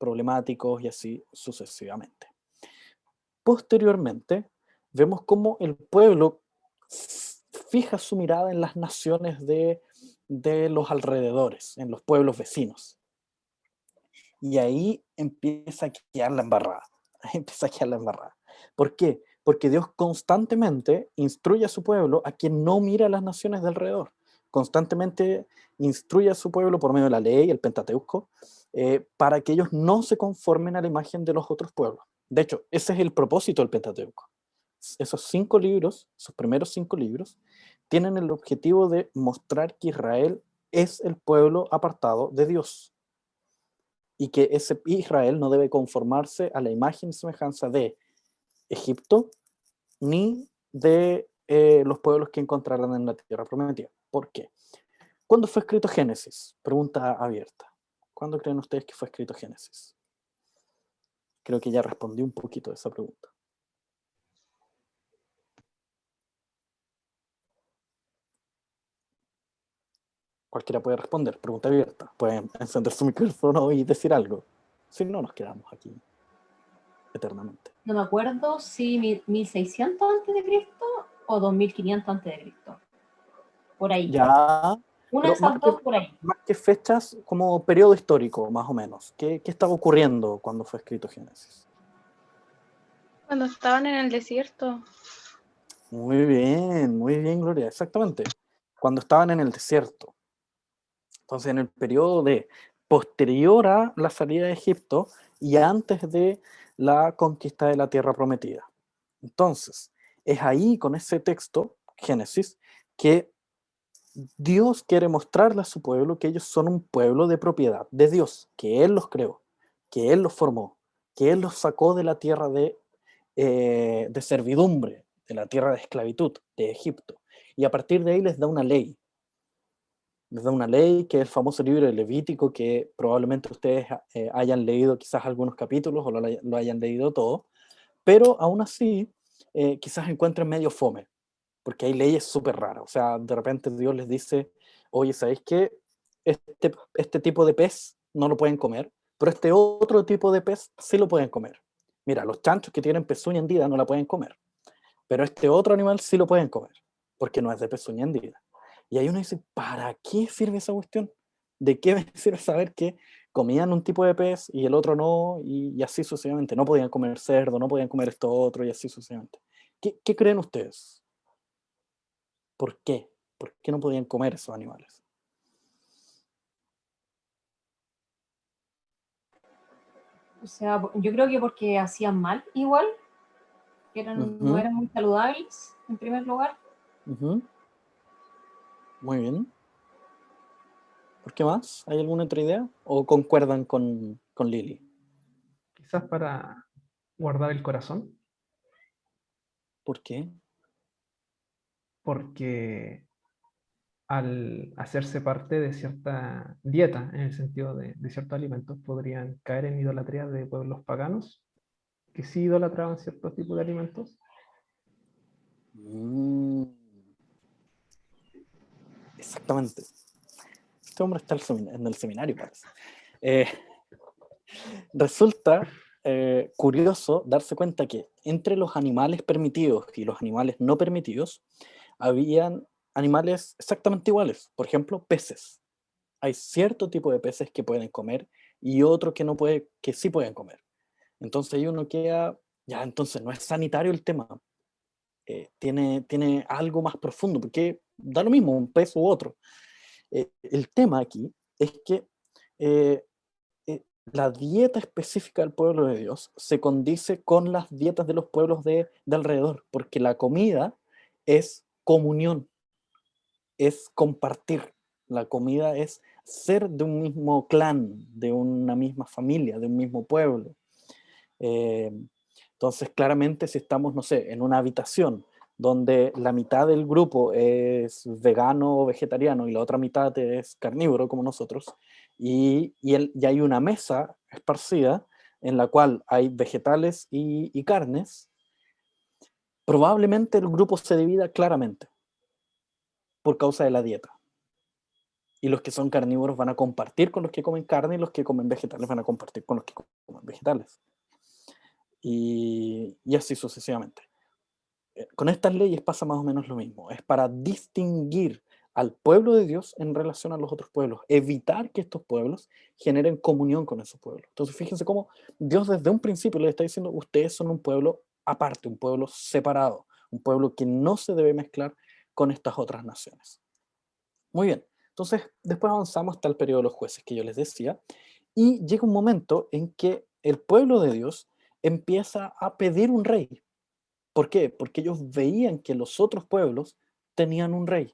problemáticos y así sucesivamente. Posteriormente, vemos cómo el pueblo fija su mirada en las naciones de los alrededores, en los pueblos vecinos. Y ahí empieza a quedar la embarrada. Ahí empieza a quedar la embarrada. ¿Por qué? Porque Dios constantemente instruye a su pueblo a que no mire a las naciones de alrededor. Constantemente instruye a su pueblo por medio de la ley, el Pentateuco, para que ellos no se conformen a la imagen de los otros pueblos. De hecho, ese es el propósito del Pentateuco. Esos 5 libros, esos primeros 5 libros, tienen el objetivo de mostrar que Israel es el pueblo apartado de Dios y que ese Israel no debe conformarse a la imagen y semejanza de Egipto ni de los pueblos que encontrarán en la tierra prometida. ¿Por qué? ¿Cuándo fue escrito Génesis? Pregunta abierta. ¿Cuándo creen ustedes que fue escrito Génesis? Creo que ya respondí un poquito a esa pregunta. Cualquiera puede responder, pregunta abierta. Pueden encender su micrófono y decir algo. Si no, nos quedamos aquí eternamente. No me acuerdo si 1600 a.C. o 2500 a.C. Por ahí. Ya, Una de pero esas dos por ahí. más que fechas, como periodo histórico, más o menos. ¿Qué estaba ocurriendo cuando fue escrito Génesis? Cuando estaban en el desierto. Muy bien, Gloria, exactamente. Cuando estaban en el desierto. Entonces, en el periodo de posterior a la salida de Egipto y antes de la conquista de la tierra prometida. Entonces, es ahí con ese texto, Génesis, que Dios quiere mostrarle a su pueblo que ellos son un pueblo de propiedad de Dios, que Él los creó, que Él los formó, que Él los sacó de la tierra de servidumbre, de la tierra de esclavitud, de Egipto. Y a partir de ahí les da una ley. Les da una ley que es el famoso libro de Levítico, que probablemente ustedes hayan leído quizás algunos capítulos o lo hayan leído todo, pero aún así quizás encuentren medio fome, porque hay leyes súper raras. O sea, de repente Dios les dice, oye, ¿sabéis qué? Este tipo de pez no lo pueden comer, pero este otro tipo de pez sí lo pueden comer. Mira, los chanchos que tienen pezuña hendida no la pueden comer, pero este otro animal sí lo pueden comer, porque no es de pezuña hendida. Y ahí uno dice, ¿para qué sirve esa cuestión? ¿De qué me sirve saber que comían un tipo de pez y el otro no? Y así sucesivamente. No podían comer cerdo, no podían comer esto otro y así sucesivamente. ¿Qué creen ustedes? ¿Por qué? ¿Por qué no podían comer esos animales? O sea, yo creo que porque hacían mal igual, no eran muy saludables en primer lugar. Muy bien. ¿Por qué más? ¿Hay alguna otra idea? ¿O concuerdan con Lili? Quizás para guardar el corazón, ¿Por qué? porque al hacerse parte de cierta dieta, en el sentido de ciertos alimentos, podrían caer en idolatría de pueblos paganos que sí idolatraban ciertos tipos de alimentos. Exactamente. Este hombre está en el seminario, parece. Resulta curioso darse cuenta que entre los animales permitidos y los animales no permitidos, habían animales exactamente iguales. Por ejemplo, peces. Hay cierto tipo de peces que pueden comer y otro que sí pueden comer. Entonces ahí uno queda, ya, entonces no es sanitario el tema. Tiene algo más profundo, porque da lo mismo un pez u otro. El tema aquí es que eh, la dieta específica del pueblo de Dios se condice con las dietas de los pueblos de alrededor, porque la comida es comunión, es compartir. La comida es ser de un mismo clan, de una misma familia, de un mismo pueblo. Entonces, claramente, si estamos, no sé, en una habitación donde la mitad del grupo es vegano o vegetariano y la otra mitad es carnívoro, como nosotros, y hay una mesa esparcida en la cual hay vegetales y carnes, probablemente el grupo se divida claramente por causa de la dieta. Y los que son carnívoros van a compartir con los que comen carne, y los que comen vegetales van a compartir con los que comen vegetales. Y así sucesivamente. Con estas leyes pasa más o menos lo mismo. Es para distinguir al pueblo de Dios en relación a los otros pueblos, evitar que estos pueblos generen comunión con esos pueblos. Entonces fíjense cómo Dios desde un principio les está diciendo: ustedes son un pueblo aparte, un pueblo separado, un pueblo que no se debe mezclar con estas otras naciones. Muy bien, entonces después avanzamos hasta el periodo de los jueces que yo les decía, y llega un momento en que el pueblo de Dios empieza a pedir un rey. ¿Por qué? Porque ellos veían que los otros pueblos tenían un rey.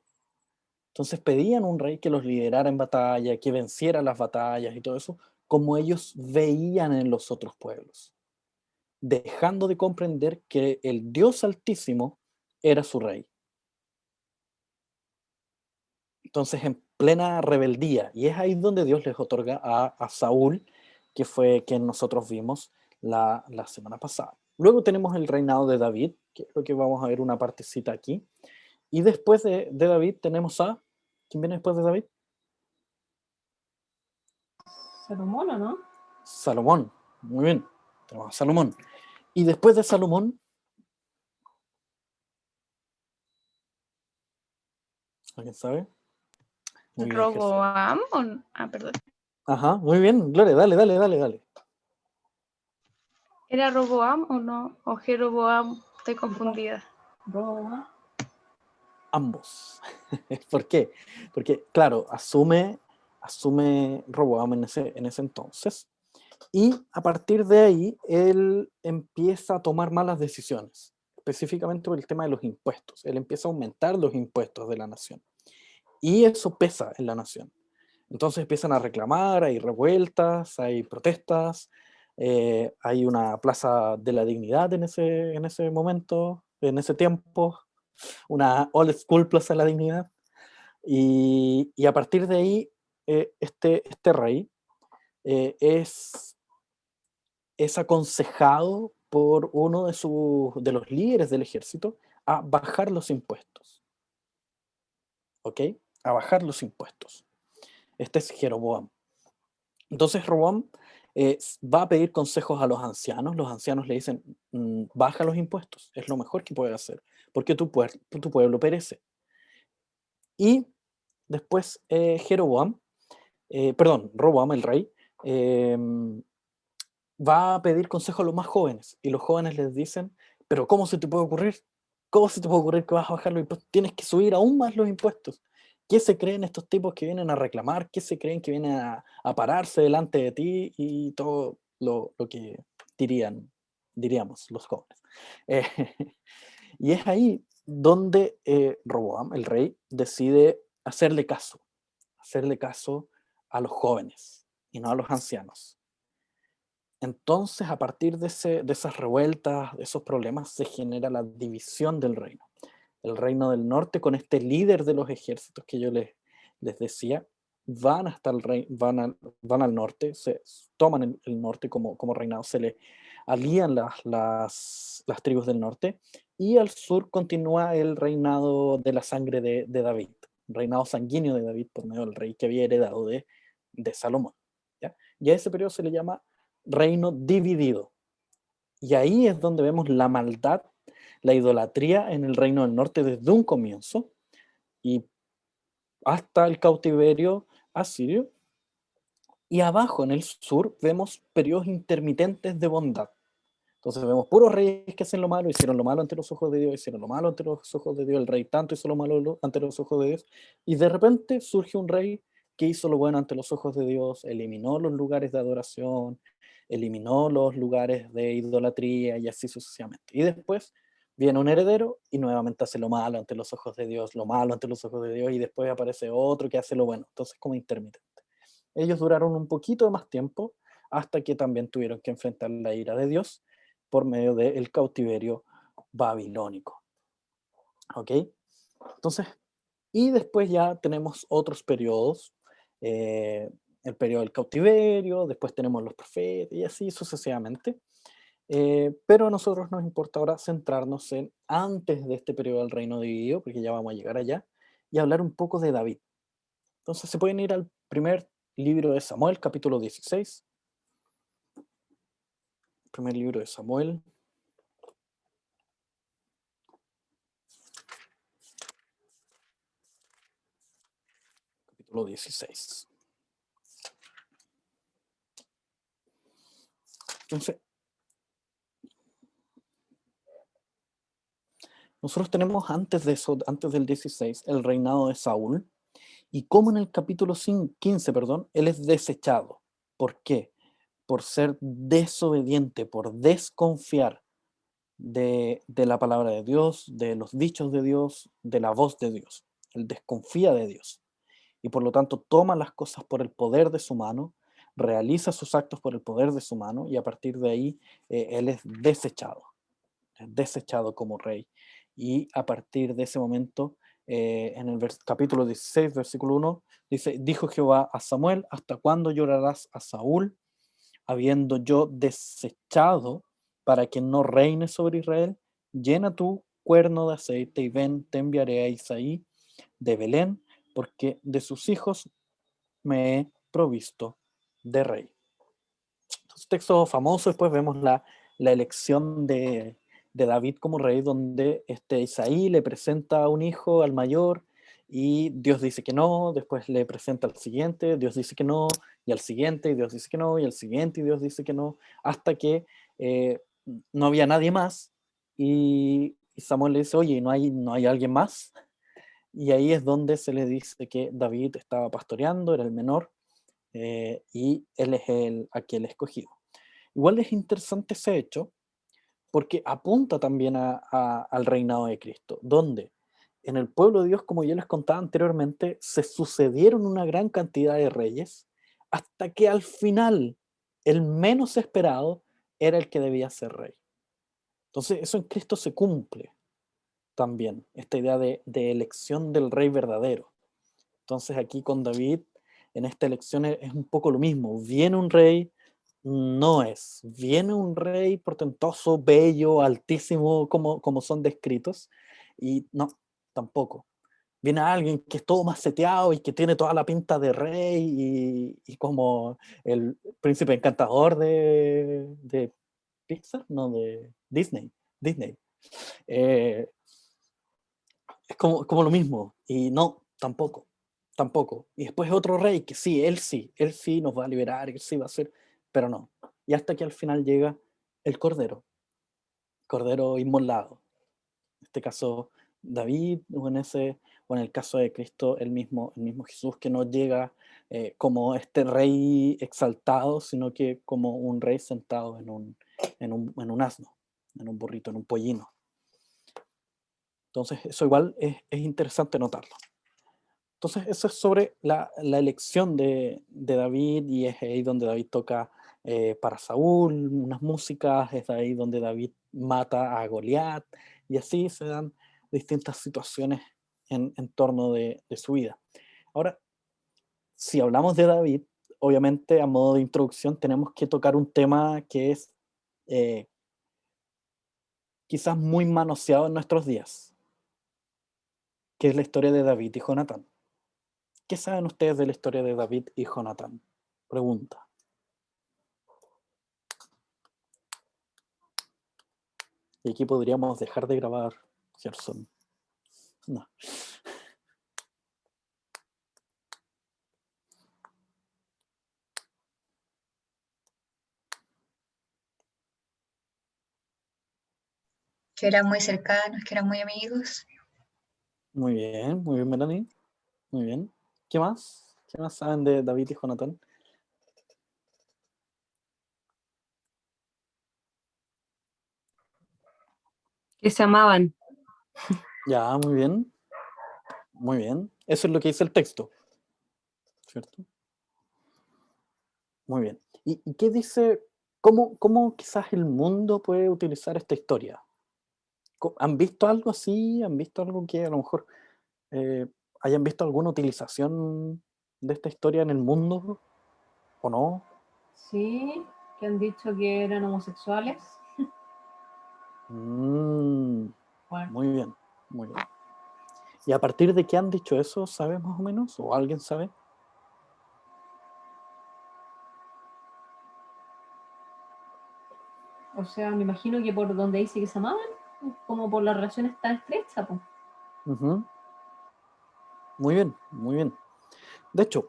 Entonces pedían un rey que los liderara en batalla, que venciera las batallas y todo eso, como ellos veían en los otros pueblos, dejando de comprender que el Dios Altísimo era su rey. Entonces, en plena rebeldía, y es ahí donde Dios les otorga a Saúl, que fue quien nosotros vimos la semana pasada. Luego tenemos el reinado de David, que es lo que vamos a ver una partecita aquí. Y después de David tenemos a... ¿Quién viene después de David? Salomón, ¿o no? Salomón. Muy bien, tenemos a Salomón. Y después de Salomón... ¿Alguien sabe? Muy bien, Jesús. ¿Roboam o no? Ah, perdón. Ajá, muy bien, Gloria, dale. ¿Era Roboam o no? ¿O Jeroboam? Estoy confundida. Roboam. Ambos. ¿Por qué? Porque, claro, asume Roboam en ese entonces, y a partir de ahí él empieza a tomar malas decisiones, específicamente por el tema de los impuestos. Él empieza a aumentar los impuestos de la nación, y eso pesa en la nación. Entonces empiezan a reclamar, hay revueltas, hay protestas, hay una plaza de la dignidad en ese momento, en ese tiempo, una old school plaza de la dignidad, y a partir de ahí este rey es aconsejado por uno de los líderes del ejército a bajar los impuestos, ¿ok? A bajar los impuestos. Este es Jeroboam. Entonces Roboam va a pedir consejos a los ancianos le dicen: baja los impuestos, es lo mejor que puedes hacer, porque tu pueblo perece. Y después Roboam el rey, va a pedir consejo a los más jóvenes, y los jóvenes les dicen: pero ¿cómo se te puede ocurrir? ¿Cómo se te puede ocurrir que vas a bajar los impuestos? Tienes que subir aún más los impuestos. ¿Qué se creen estos tipos que vienen a reclamar? ¿Qué se creen que vienen a pararse delante de ti? Y todo lo que diríamos los jóvenes. Eh, y es ahí donde Roboam, el rey, decide hacerle caso a los jóvenes y no a los ancianos. Entonces, a partir de esas revueltas, de esos problemas, se genera la división del reino. El reino del norte, con este líder de los ejércitos que yo les decía, van al norte, se toman el norte como reinado, se le alían las tribus del norte, y al sur continúa el reinado de la sangre de David, reinado sanguíneo de David por medio del rey que había heredado de Salomón. ¿Ya? Y a ese periodo se le llama reino dividido. Y ahí es donde vemos la maldad, la idolatría en el reino del norte desde un comienzo y hasta el cautiverio asirio. Y abajo en el sur vemos periodos intermitentes de bondad. Entonces vemos puros reyes que hacen lo malo, hicieron lo malo ante los ojos de Dios, hicieron lo malo ante los ojos de Dios, el rey tanto hizo lo malo ante los ojos de Dios, y de repente surge un rey que hizo lo bueno ante los ojos de Dios, eliminó los lugares de adoración, eliminó los lugares de idolatría y así sucesivamente. Y después viene un heredero y nuevamente hace lo malo ante los ojos de Dios, lo malo ante los ojos de Dios, y después aparece otro que hace lo bueno. Entonces, como intermitente. Ellos duraron un poquito de más tiempo hasta que también tuvieron que enfrentar la ira de Dios por medio del cautiverio babilónico. ¿Ok? Entonces, y después ya tenemos otros periodos, el periodo del cautiverio, después tenemos los profetas y así sucesivamente. Pero a nosotros nos importa ahora centrarnos en antes de este periodo del reino dividido, porque ya vamos a llegar allá, y hablar un poco de David. Entonces se pueden ir al primer libro de Samuel, capítulo 16. Primer libro de Samuel. Capítulo 16. Entonces, nosotros tenemos antes de eso, antes del 16, el reinado de Saúl, y como en el capítulo 15, perdón, él es desechado. ¿Por qué? Por ser desobediente, por desconfiar de la palabra de Dios, de los dichos de Dios, de la voz de Dios. Él desconfía de Dios y por lo tanto toma las cosas por el poder de su mano, realiza sus actos por el poder de su mano y a partir de ahí él es desechado como rey. Y a partir de ese momento, en el capítulo 16, versículo 1, dice, dijo Jehová a Samuel, ¿hasta cuándo llorarás a Saúl, habiendo yo desechado para que no reine sobre Israel? Llena tu cuerno de aceite y ven, te enviaré a Isaí de Belén, porque de sus hijos me he provisto de rey. Entonces, texto famoso, después vemos la elección de David como rey, donde Isaí le presenta a un hijo al mayor y Dios dice que no, después le presenta al siguiente, Dios dice que no, y al siguiente, y Dios dice que no, y al siguiente, y Dios dice que no, hasta que no había nadie más, y Samuel le dice, oye, ¿no hay alguien más? Y ahí es donde se le dice que David estaba pastoreando, era el menor, y él es aquel escogido. Igual es interesante ese hecho, porque apunta también al reinado de Cristo, donde en el pueblo de Dios, como ya les contaba anteriormente, se sucedieron una gran cantidad de reyes, hasta que al final, el menos esperado era el que debía ser rey. Entonces, eso en Cristo se cumple también, esta idea de elección del rey verdadero. Entonces aquí con David, en esta elección es un poco lo mismo. Viene un rey, no es. Viene un rey portentoso, bello, altísimo, como son descritos, y no, tampoco. Viene alguien que es todo maceteado y que tiene toda la pinta de rey y como el príncipe encantador de Pixar, no, de Disney. Disney. Es como lo mismo, y no, tampoco. Y después otro rey que él sí nos va a liberar, él sí va a ser, pero no. Y hasta que al final llega el Cordero inmolado. En este caso, David, o en el caso de Cristo, el mismo Jesús, que no llega como este rey exaltado, sino que como un rey sentado en un asno, en un burrito, en un pollino. Entonces, eso igual es interesante notarlo. Entonces, eso es sobre la elección de David, y es ahí donde David toca para Saúl unas músicas, es ahí donde David mata a Goliat, y así se dan distintas situaciones en torno de su vida. Ahora, si hablamos de David, obviamente a modo de introducción tenemos que tocar un tema que es eh, quizás muy manoseado en nuestros días, que es la historia de David y Jonatán. ¿Qué saben ustedes de la historia de David y Jonatán? Pregunta. Y aquí podríamos dejar de grabar, Gerson. No. Que eran muy cercanos, que eran muy amigos. Muy bien, Melanie. Muy bien. ¿Qué más? ¿Qué más saben de David y Jonatán? Que se amaban. Ya, muy bien. Muy bien. Eso es lo que dice el texto, ¿cierto? Muy bien. ¿Y qué dice? ¿Cómo quizás el mundo puede utilizar esta historia? ¿Han visto algo así? ¿Han visto algo que a lo mejor eh, hayan visto alguna utilización de esta historia en el mundo o no? Sí, que han dicho que eran homosexuales. Mm, Bueno, muy bien, muy bien. ¿Y a partir de qué han dicho eso? ¿Sabes más o menos? ¿O alguien sabe? O sea, me imagino que por donde dice que se amaban, como por las relaciones tan estrechas, pues. Ujú. Muy bien, muy bien. De hecho,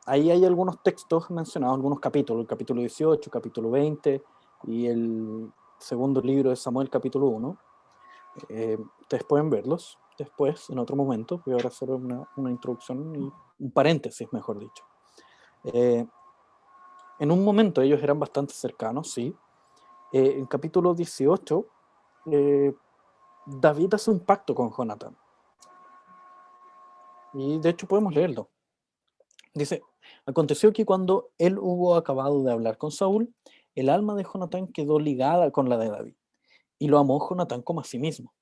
ahí hay algunos textos mencionados, algunos capítulos, el capítulo 18, capítulo 20 y el segundo libro de Samuel, capítulo 1. Ustedes pueden verlos después, en otro momento. Voy ahora a hacer una introducción y un paréntesis, mejor dicho. En un momento ellos eran bastante cercanos, sí. En capítulo 18, David hace un pacto con Jonatán. Y de hecho podemos leerlo. Dice, aconteció que cuando él hubo acabado de hablar con Saúl, el alma de Jonatán quedó ligada con la de David, y lo amó Jonatán como a sí mismo.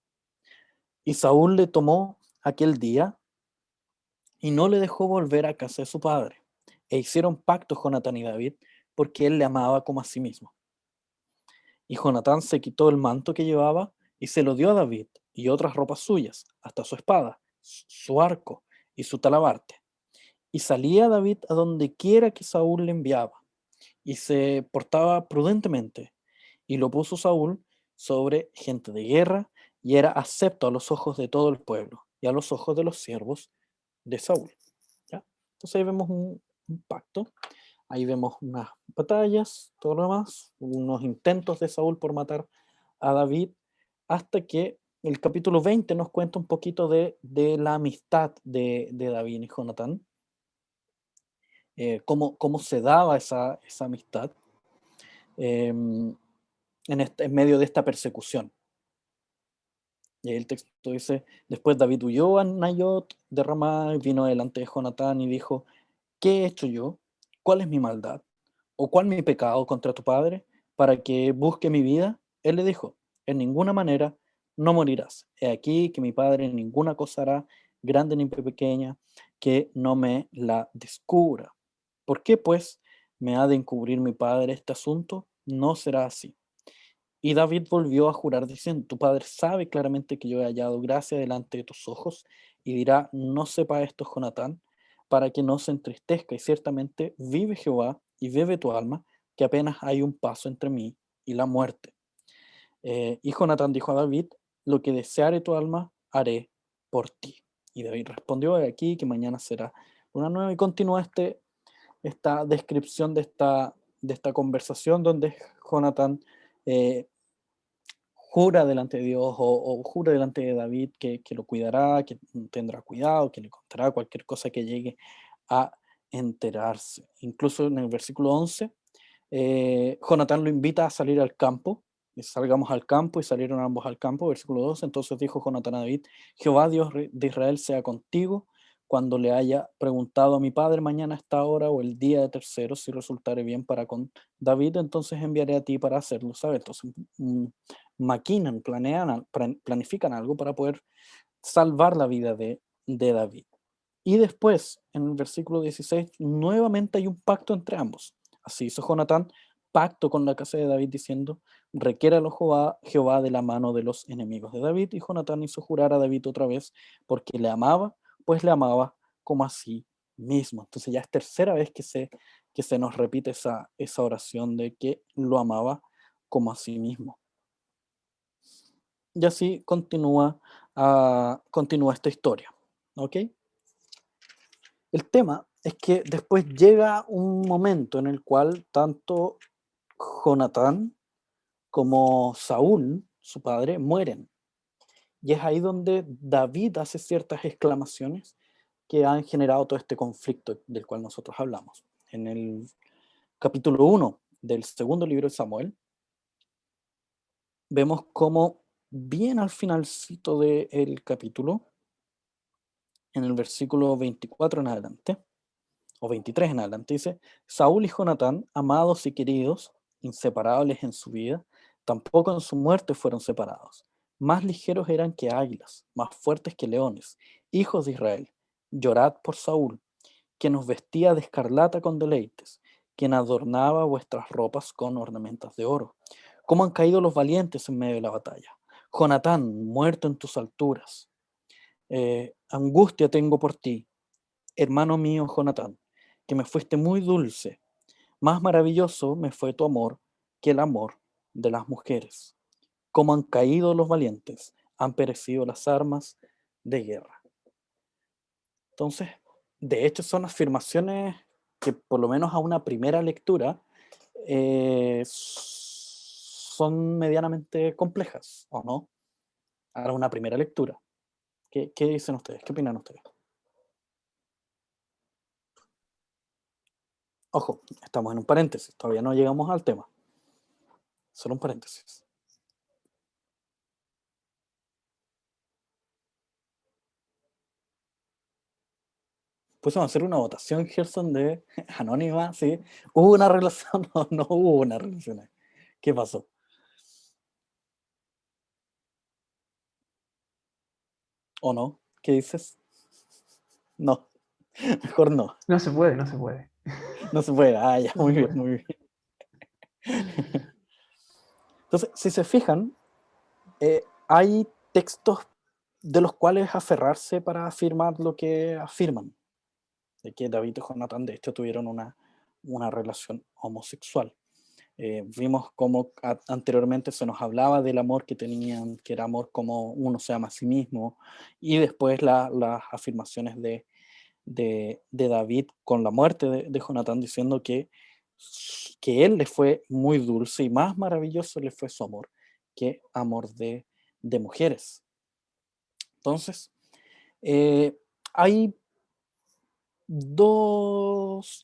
Y Saúl le tomó aquel día y no le dejó volver a casa de su padre. E hicieron pacto Jonatán y David, porque él le amaba como a sí mismo. Y Jonatán se quitó el manto que llevaba y se lo dio a David, y otras ropas suyas, hasta su espada, su arco y su talabarte. Y salía David a donde quiera que Saúl le enviaba, y se portaba prudentemente, y lo puso Saúl sobre gente de guerra, y era acepto a los ojos de todo el pueblo, y a los ojos de los siervos de Saúl. ¿Ya? Entonces ahí vemos un pacto, ahí vemos unas batallas, todo lo demás, unos intentos de Saúl por matar a David, hasta que el capítulo 20 nos cuenta un poquito de la amistad de David y Jonatán, cómo se daba esa amistad en medio de esta persecución. Y ahí el texto dice, después David huyó a Nayot de Ramá y vino delante de Jonatán y dijo, ¿qué he hecho yo? ¿Cuál es mi maldad? ¿O cuál mi pecado contra tu padre para que busque mi vida? Él le dijo, en ninguna manera no morirás. He aquí que mi padre ninguna cosa hará, grande ni pequeña, que no me la descubra. ¿Por qué, pues, me ha de encubrir mi padre este asunto? No será así. Y David volvió a jurar diciendo, tu padre sabe claramente que yo he hallado gracia delante de tus ojos, y dirá, no sepa esto Jonatán, para que no se entristezca, y ciertamente vive Jehová y vive tu alma, que apenas hay un paso entre mí y la muerte. Y Jonatán dijo a David, lo que deseare tu alma, haré por ti. Y David respondió, he aquí que mañana será una nueva, y continúa esta descripción de esta conversación donde Jonatán jura delante de Dios o jura delante de David que lo cuidará, que tendrá cuidado, que le contará cualquier cosa que llegue a enterarse. Incluso en el versículo 11, Jonatán lo invita a salir al campo, y salgamos al campo, y salieron ambos al campo. Versículo 12, entonces dijo Jonatán a David, Jehová Dios de Israel sea contigo, cuando le haya preguntado a mi padre mañana a esta hora o el día de tercero, si resultare bien para con David, entonces enviaré a ti para hacerlo saber. Entonces maquinan, planifican algo para poder salvar la vida de David. Y después, en el versículo 16, nuevamente hay un pacto entre ambos. Así hizo Jonatán pacto con la casa de David diciendo, requiéralo Jehová de la mano de los enemigos de David. Y Jonatán hizo jurar a David otra vez porque le amaba, pues le amaba como a sí mismo. Entonces ya es tercera vez que se nos repite esa oración de que lo amaba como a sí mismo. Y así continúa esta historia. ¿Ok? El tema es que después llega un momento en el cual tanto Jonatán como Saúl, su padre, mueren. Y es ahí donde David hace ciertas exclamaciones que han generado todo este conflicto del cual nosotros hablamos. En el capítulo 1 del segundo libro de Samuel, vemos cómo bien al finalcito del capítulo, en el versículo 24 en adelante, o 23 en adelante, dice, Saúl y Jonatán, amados y queridos, inseparables en su vida, tampoco en su muerte fueron separados. Más ligeros eran que águilas, más fuertes que leones, hijos de Israel. Llorad por Saúl, que nos vestía de escarlata con deleites, quien adornaba vuestras ropas con ornamentos de oro. ¿Cómo han caído los valientes en medio de la batalla? Jonatán, muerto en tus alturas. angustia tengo por ti, hermano mío Jonatán, que me fuiste muy dulce. Más maravilloso me fue tu amor que el amor de las mujeres. Como han caído los valientes, han perecido las armas de guerra. Entonces, de hecho, son afirmaciones que por lo menos a una primera lectura son medianamente complejas, ¿o no? A una primera lectura. ¿Qué dicen ustedes? ¿Qué opinan ustedes? Ojo, estamos en un paréntesis, todavía no llegamos al tema. Solo un paréntesis. Pues vamos a hacer una votación, Gerson, de anónima, ¿sí? ¿Hubo una relación o no hubo una relación? ¿Qué pasó? ¿O no? ¿Qué dices? No, mejor no. No se puede, no se puede. No se puede. Ah, ya, No muy se bien, puede. muy bien. Entonces, si se fijan, hay textos de los cuales aferrarse para afirmar lo que afirman, de que David y Jonatán de hecho tuvieron una relación homosexual. Vimos cómo anteriormente se nos hablaba del amor que tenían, que era amor como uno se ama a sí mismo, y después las afirmaciones de David con la muerte de Jonatán diciendo que él le fue muy dulce y más maravilloso le fue su amor que amor de mujeres. Entonces, hay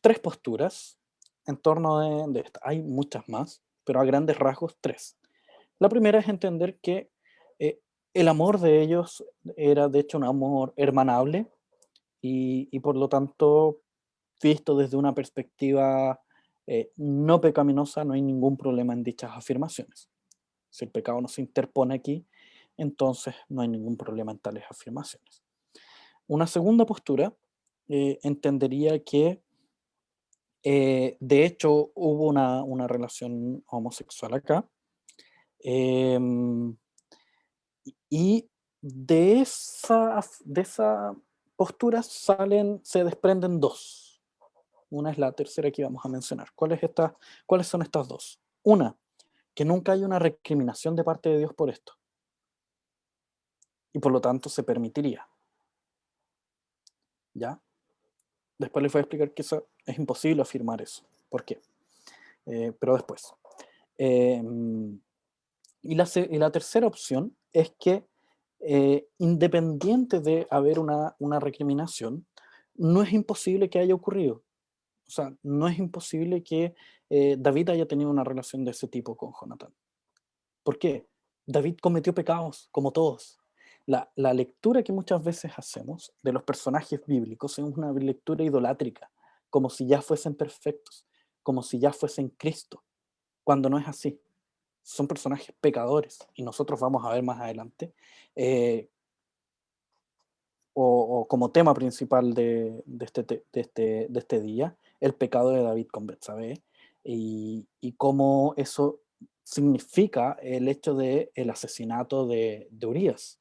tres posturas en torno de esta. Hay muchas más, pero a grandes rasgos tres. La primera es entender que eh, el amor de ellos era de hecho un amor hermanable y por lo tanto, visto desde una perspectiva no pecaminosa, no hay ningún problema en dichas afirmaciones. Si el pecado no se interpone aquí, entonces no hay ningún problema en tales afirmaciones. Una segunda postura entendería que de hecho hubo una relación homosexual acá, em, y de esa postura se desprenden dos. Una es la tercera que vamos a mencionar. ¿Cuáles son estas dos? Una, que nunca hay una recriminación de parte de Dios por esto, y por lo tanto se permitiría. ¿Ya? Después les voy a explicar que eso es imposible afirmar eso. ¿Por qué? Pero después. Eh, y la tercera opción es que, independiente de haber una recriminación, no es imposible que haya ocurrido. O sea, no es imposible que David haya tenido una relación de ese tipo con Jonatán. ¿Por qué? David cometió pecados, como todos. La lectura que muchas veces hacemos de los personajes bíblicos es una lectura idolátrica, como si ya fuesen perfectos, como si ya fuesen Cristo, cuando no es así. Son personajes pecadores, y nosotros vamos a ver más adelante, eh, o como tema principal de este día, el pecado de David con Betsabé, y cómo eso significa el hecho del asesinato de Urías.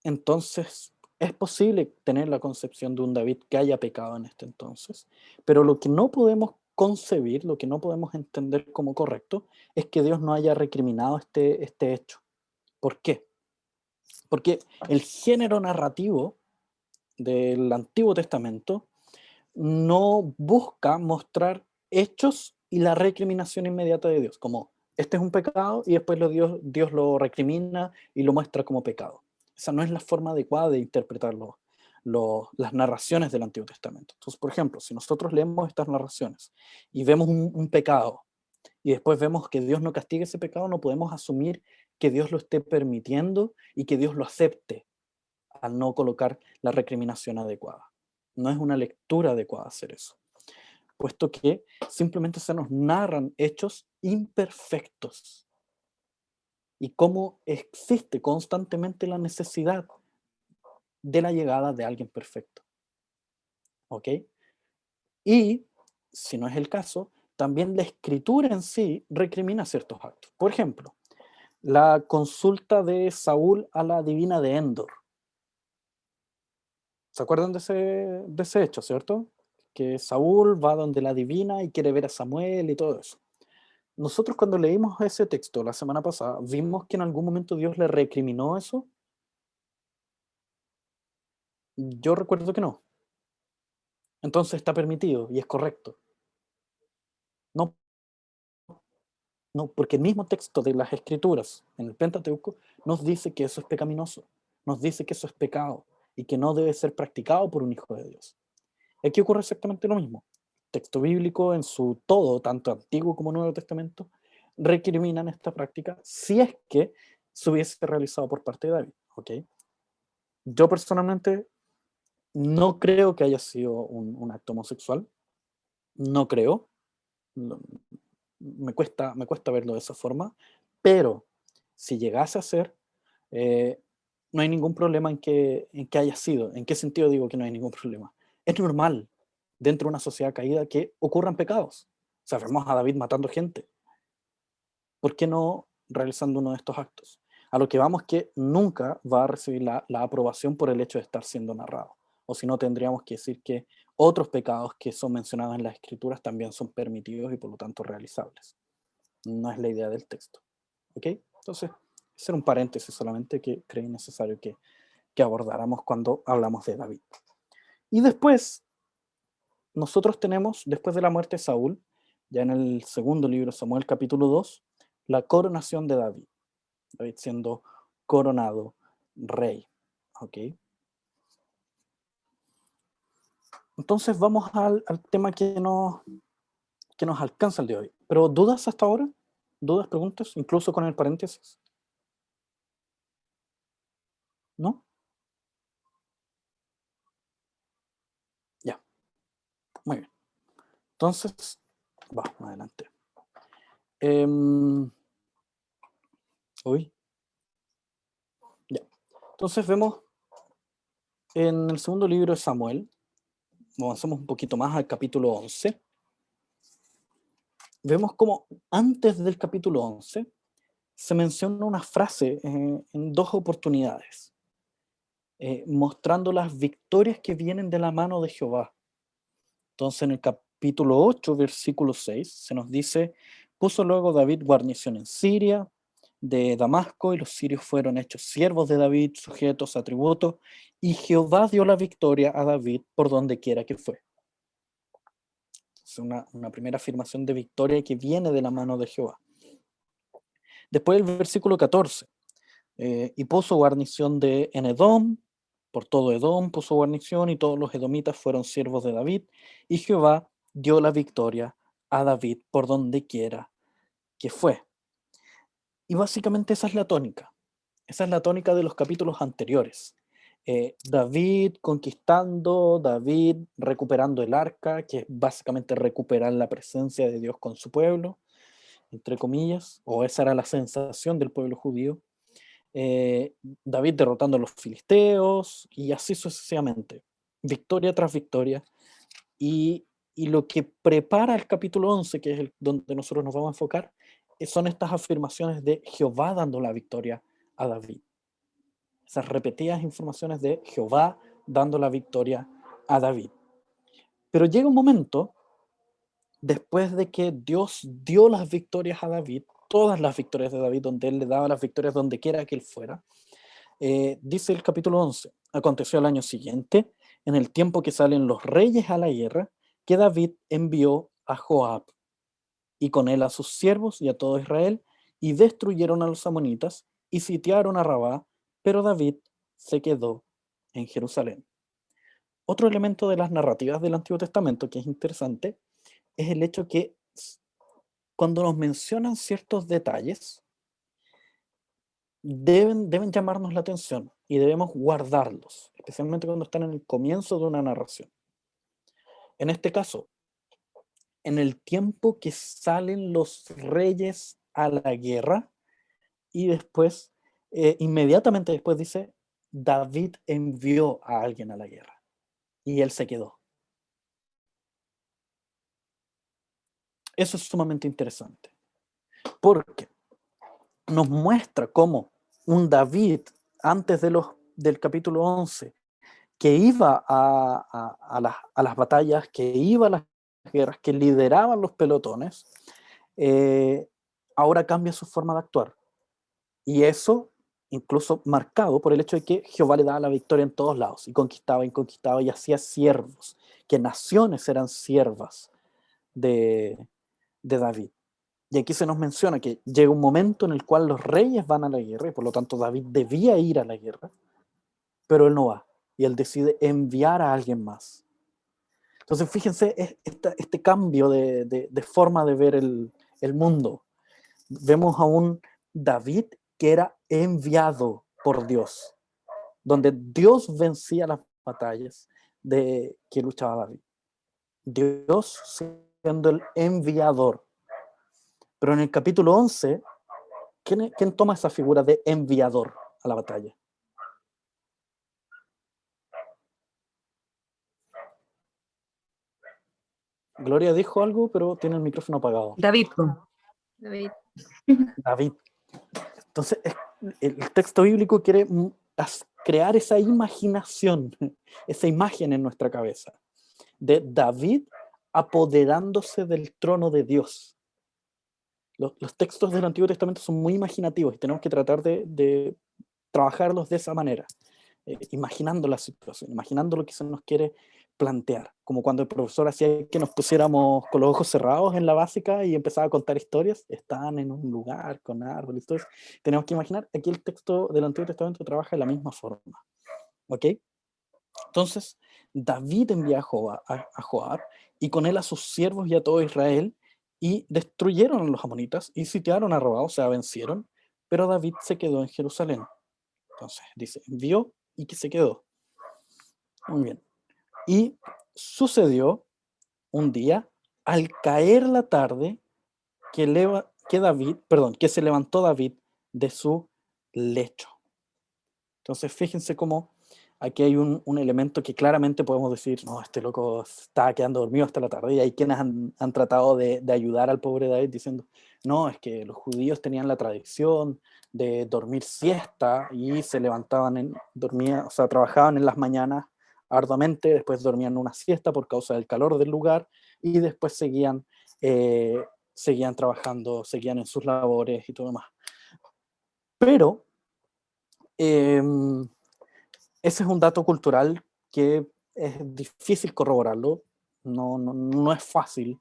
Entonces, es posible tener la concepción de un David que haya pecado en este entonces, pero lo que no podemos concebir, lo que no podemos entender como correcto, es que Dios no haya recriminado este hecho. ¿Por qué? Porque el género narrativo del Antiguo Testamento no busca mostrar hechos y la recriminación inmediata de Dios, como este es un pecado y después Dios lo recrimina y lo muestra como pecado. Esa no es la forma adecuada de interpretar las narraciones del Antiguo Testamento. Entonces, por ejemplo, si nosotros leemos estas narraciones y vemos un pecado y después vemos que Dios no castiga ese pecado, no podemos asumir que Dios lo esté permitiendo y que Dios lo acepte al no colocar la recriminación adecuada. No es una lectura adecuada hacer eso, puesto que simplemente se nos narran hechos imperfectos y cómo existe constantemente la necesidad de la llegada de alguien perfecto. ¿Ok? Y, si no es el caso, también la escritura en sí recrimina ciertos actos. Por ejemplo, la consulta de Saúl a la divina de Endor. ¿Se acuerdan de ese hecho, cierto? Que Saúl va donde la divina y quiere ver a Samuel y todo eso. Nosotros cuando leímos ese texto la semana pasada, ¿vimos que en algún momento Dios le recriminó eso? Yo recuerdo que no. Entonces está permitido y es correcto. No, no, porque el mismo texto de las Escrituras en el Pentateuco nos dice que eso es pecaminoso, nos dice que eso es pecado y que no debe ser practicado por un hijo de Dios. Aquí ocurre exactamente lo mismo. Texto bíblico en su todo, tanto Antiguo como Nuevo Testamento, recriminan esta práctica si es que se hubiese realizado por parte de David. ¿Ok? Yo personalmente no creo que haya sido un acto homosexual, no creo, me cuesta verlo de esa forma, pero si llegase a ser, eh, no hay ningún problema en que haya sido. ¿En qué sentido digo que no hay ningún problema? Es normal dentro de una sociedad caída que ocurran pecados. Sabemos a David matando gente. ¿Por qué no realizando uno de estos actos? A lo que vamos que nunca va a recibir la aprobación por el hecho de estar siendo narrado. O si no, tendríamos que decir que otros pecados que son mencionados en las Escrituras también son permitidos y por lo tanto realizables. No es la idea del texto. ¿Ok? Entonces, ese era un paréntesis solamente que creí necesario que abordáramos cuando hablamos de David. Y después, nosotros tenemos, después de la muerte de Saúl, ya en el segundo libro, Samuel capítulo 2, la coronación de David. David siendo coronado rey. ¿Ok? Entonces vamos al tema que nos alcanza el día de hoy. ¿Pero dudas hasta ahora? ¿Dudas, preguntas? Incluso con el paréntesis. ¿No? Ya. Muy bien. Entonces, vamos adelante. Uy. Ya. Entonces vemos en el segundo libro de Samuel, avanzamos un poquito más al capítulo 11, vemos como antes del capítulo 11 se menciona una frase en dos oportunidades, mostrando las victorias que vienen de la mano de Jehová. Entonces en el capítulo 8, versículo 6, se nos dice, puso luego David guarnición en Siria, de Damasco, y los sirios fueron hechos siervos de David, sujetos a tributo, y Jehová dio la victoria a David por donde quiera que fue. Es una primera afirmación de victoria que viene de la mano de Jehová. Después el versículo 14, y puso guarnición en Edom, por todo Edom puso guarnición, y todos los edomitas fueron siervos de David, y Jehová dio la victoria a David por donde quiera que fue. Y básicamente esa es la tónica. Esa es la tónica de los capítulos anteriores. David conquistando, David recuperando el arca, que es básicamente recuperar la presencia de Dios con su pueblo, entre comillas, o esa era la sensación del pueblo judío. David derrotando a los filisteos, y así sucesivamente. Victoria tras victoria. Y lo que prepara el capítulo 11, que es donde nosotros nos vamos a enfocar, son estas afirmaciones de Jehová dando la victoria a David. Esas repetidas informaciones de Jehová dando la victoria a David. Pero llega un momento, después de que Dios dio las victorias a David, todas las victorias de David, donde él le daba las victorias donde quiera que él fuera, dice el capítulo 11, aconteció al año siguiente, en el tiempo que salen los reyes a la guerra, que David envió a Joab, y con él a sus siervos y a todo Israel, y destruyeron a los amonitas, y sitiaron a Rabá, pero David se quedó en Jerusalén. Otro elemento de las narrativas del Antiguo Testamento que es interesante, es el hecho que cuando nos mencionan ciertos detalles, deben llamarnos la atención y debemos guardarlos, especialmente cuando están en el comienzo de una narración. En este caso, en el tiempo que salen los reyes a la guerra, y después, inmediatamente después dice, David envió a alguien a la guerra, y él se quedó. Eso es sumamente interesante, porque nos muestra cómo un David, antes del capítulo 11, que iba a las batallas, que iba a las guerras, que lideraban los pelotones, ahora cambia su forma de actuar. Y eso incluso marcado por el hecho de que Jehová le daba la victoria en todos lados, y conquistaba y hacía siervos, que naciones eran siervas de David. Y aquí se nos menciona que llega un momento en el cual los reyes van a la guerra, y por lo tanto David debía ir a la guerra, pero él no va, y él decide enviar a alguien más. Entonces fíjense este cambio de forma de ver el mundo. Vemos a un David que era enviado por Dios, donde Dios vencía las batallas de que luchaba David. Dios siendo el enviador. Pero en el capítulo 11, ¿quién toma esa figura de enviador a la batalla? Gloria dijo algo, pero tiene el micrófono apagado. David. David. David. Entonces, el texto bíblico quiere crear esa imaginación, esa imagen en nuestra cabeza, de David apoderándose del trono de Dios. Los textos del Antiguo Testamento son muy imaginativos y tenemos que tratar de trabajarlos de esa manera, imaginando la situación, imaginando lo que se nos quiere plantear, como cuando el profesor hacía que nos pusiéramos con los ojos cerrados en la básica y empezaba a contar historias. Están en un lugar con árboles, tenemos que imaginar. Aquí el texto del Antiguo Testamento trabaja de la misma forma, ¿ok? Entonces David envía a Joab y con él a sus siervos y a todo Israel, y destruyeron a los amonitas y sitiaron a Rabá, o sea, vencieron, pero David se quedó en Jerusalén. Entonces dice, envió y que se quedó. Muy bien. Y sucedió un día, al caer la tarde, que se levantó David de su lecho. Entonces fíjense cómo aquí hay un elemento que claramente podemos decir, no, este loco estaba quedando dormido hasta la tarde, y hay quienes han tratado de ayudar al pobre David diciendo, no, es que los judíos tenían la tradición de dormir siesta y se levantaban, o sea, trabajaban en las mañanas arduamente, después dormían una siesta por causa del calor del lugar, y después seguían trabajando, seguían en sus labores y todo más. Pero ese es un dato cultural que es difícil corroborarlo, no es fácil,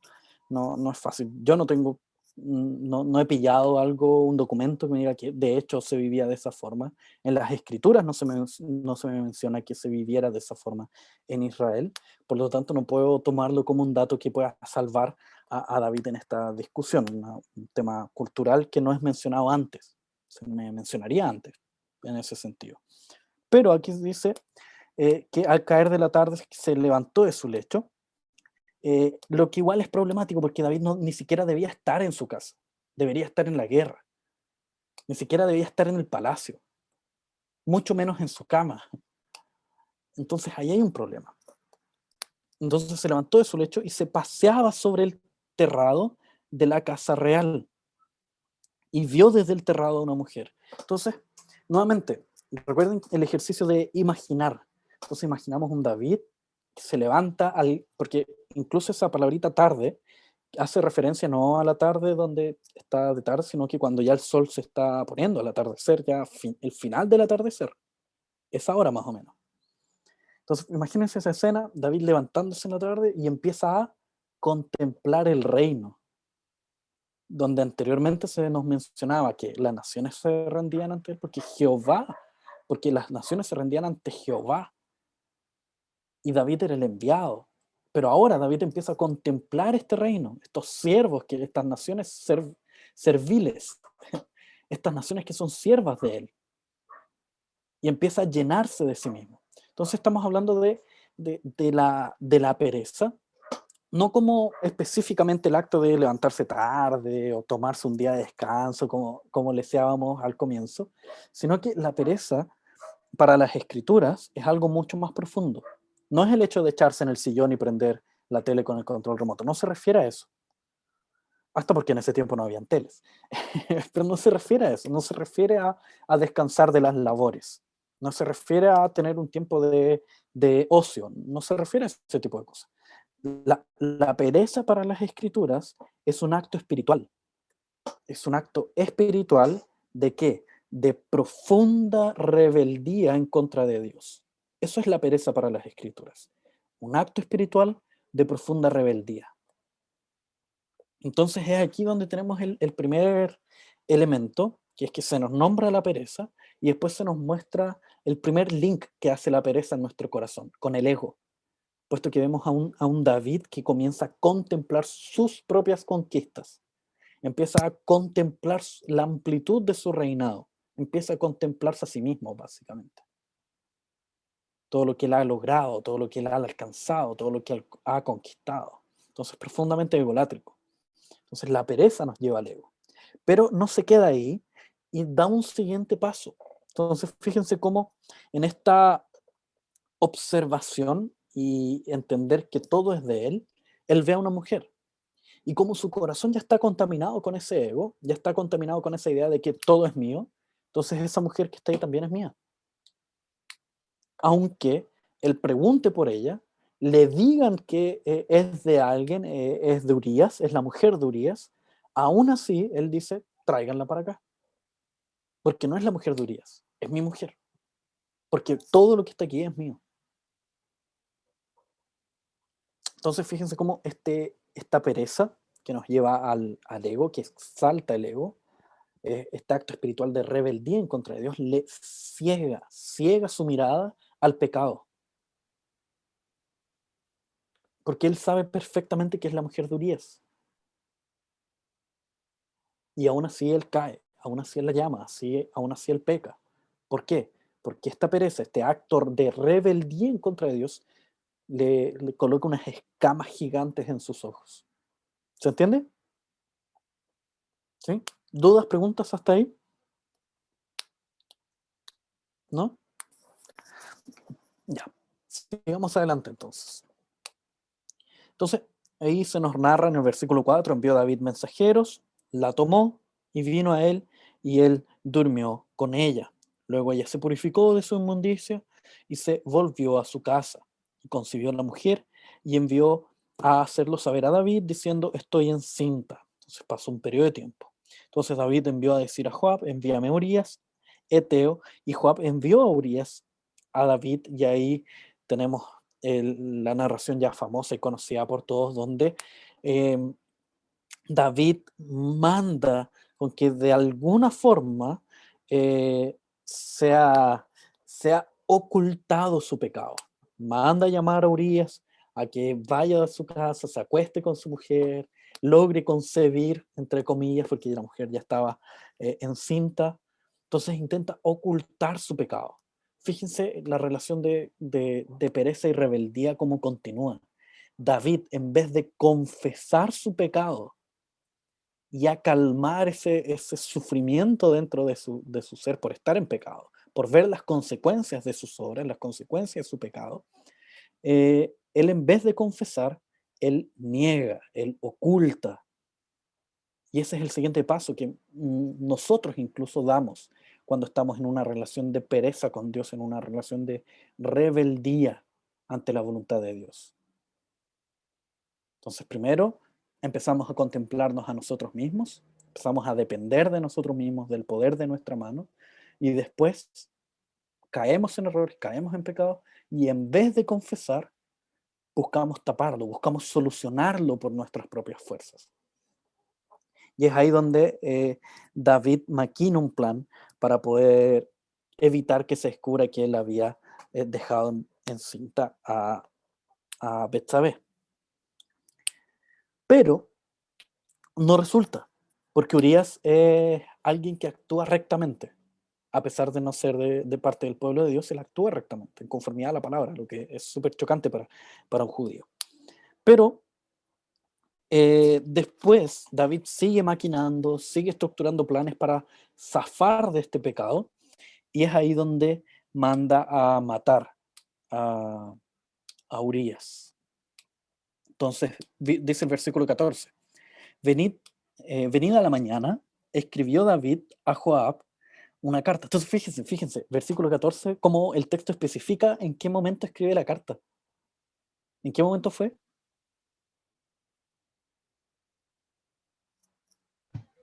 no es fácil. Yo no he pillado un documento que me diga que de hecho se vivía de esa forma. En las escrituras no se me menciona que se viviera de esa forma en Israel, por lo tanto no puedo tomarlo como un dato que pueda salvar a David en esta discusión, un tema cultural que no es mencionado antes, se me mencionaría antes en ese sentido. Pero aquí dice que al caer de la tarde se levantó de su lecho, lo que igual es problemático porque David ni siquiera debía estar en su casa, debería estar en la guerra, ni siquiera debía estar en el palacio, mucho menos en su cama. Entonces ahí hay un problema. Entonces se levantó de su lecho y se paseaba sobre el terrado de la casa real y vio desde el terrado a una mujer. Entonces, nuevamente, recuerden el ejercicio de imaginar. Entonces imaginamos un David que se levanta, porque incluso esa palabrita tarde hace referencia no a la tarde donde está de tarde, sino que cuando ya el sol se está poniendo, al atardecer, ya el final del atardecer, esa hora más o menos. Entonces imagínense esa escena, David levantándose en la tarde y empieza a contemplar el reino, donde anteriormente se nos mencionaba que las naciones se rendían ante él porque las naciones se rendían ante Jehová, y David era el enviado. Pero ahora David empieza a contemplar este reino, estos siervos, estas naciones serviles, estas naciones que son siervas de él, y empieza a llenarse de sí mismo. Entonces estamos hablando de la pereza, no como específicamente el acto de levantarse tarde o tomarse un día de descanso, como le decíamos al comienzo, sino que la pereza para las escrituras es algo mucho más profundo. No es el hecho de echarse en el sillón y prender la tele con el control remoto, no se refiere a eso. Hasta porque en ese tiempo no habían teles. Pero no se refiere a eso, no se refiere a descansar de las labores. No se refiere a tener un tiempo de ocio, no se refiere a ese tipo de cosas. La pereza para las escrituras es un acto espiritual. Es un acto espiritual ¿de qué? De profunda rebeldía en contra de Dios. Eso es la pereza para las escrituras. Un acto espiritual de profunda rebeldía. Entonces es aquí donde tenemos el primer elemento, que es que se nos nombra la pereza y después se nos muestra el primer link que hace la pereza en nuestro corazón, con el ego. Puesto que vemos a un David que comienza a contemplar sus propias conquistas, empieza a contemplar la amplitud de su reinado, empieza a contemplarse a sí mismo, básicamente. Todo lo que él ha logrado, todo lo que él ha alcanzado, todo lo que él ha conquistado. Entonces, profundamente egolátrico. Entonces, la pereza nos lleva al ego. Pero no se queda ahí y da un siguiente paso. Entonces, fíjense cómo en esta observación y entender que todo es de él ve a una mujer. Y como su corazón ya está contaminado con ese ego, ya está contaminado con esa idea de que todo es mío, entonces esa mujer que está ahí también es mía. Aunque él pregunte por ella, le digan que es de alguien, es de Urías, es la mujer de Urías, aún así él dice, tráiganla para acá. Porque no es la mujer de Urías, es mi mujer. Porque todo lo que está aquí es mío. Entonces fíjense cómo esta pereza que nos lleva al ego, que exalta el ego, este acto espiritual de rebeldía en contra de Dios, le ciega su mirada al pecado. Porque él sabe perfectamente que es la mujer de Urías. Y aún así él cae, aún así él la llama, aún así él peca. ¿Por qué? Porque esta pereza, este acto de rebeldía en contra de Dios, le coloca unas escamas gigantes en sus ojos. ¿Se entiende? ¿Sí? ¿Dudas, preguntas hasta ahí? ¿No? Ya. Sigamos adelante entonces. Entonces, ahí se nos narra en el versículo 4, envió David mensajeros, la tomó y vino a él y él durmió con ella. Luego ella se purificó de su inmundicia y se volvió a su casa. Y concibió a la mujer y envió a hacerlo saber a David diciendo, estoy encinta. Entonces pasó un periodo de tiempo. Entonces David envió a decir a Joab, envíame a Urías, Eteo, y Joab envió a Urías a David y ahí tenemos la narración ya famosa y conocida por todos, donde David manda con que de alguna forma sea ocultado su pecado. Manda a llamar a Urías a que vaya a su casa, se acueste con su mujer, logre concebir, entre comillas, porque la mujer ya estaba encinta. Entonces intenta ocultar su pecado. Fíjense la relación de pereza y rebeldía cómo continúa. David, en vez de confesar su pecado y a calmar ese sufrimiento dentro de su ser por estar en pecado, por ver las consecuencias de sus obras, las consecuencias de su pecado, él en vez de confesar, él niega, él oculta. Y ese es el siguiente paso que nosotros incluso damos cuando estamos en una relación de pereza con Dios, en una relación de rebeldía ante la voluntad de Dios. Entonces, primero, empezamos a contemplarnos a nosotros mismos, empezamos a depender de nosotros mismos, del poder de nuestra mano, y después caemos en errores, caemos en pecados, y en vez de confesar, buscamos taparlo, buscamos solucionarlo por nuestras propias fuerzas. Y es ahí donde David maquina un plan para poder evitar que se descubra que él había dejado encinta a Betsabé. Pero no resulta, porque Urías es alguien que actúa rectamente. A pesar de no ser de parte del pueblo de Dios, él actúa rectamente, en conformidad a la palabra, lo que es súper chocante para un judío. Pero después David sigue maquinando, sigue estructurando planes para zafar de este pecado, y es ahí donde manda a matar a Urías. Entonces, dice el versículo 14, venid a la mañana, escribió David a Joab, una carta. Entonces fíjense, versículo 14, cómo el texto especifica en qué momento escribe la carta. ¿En qué momento fue?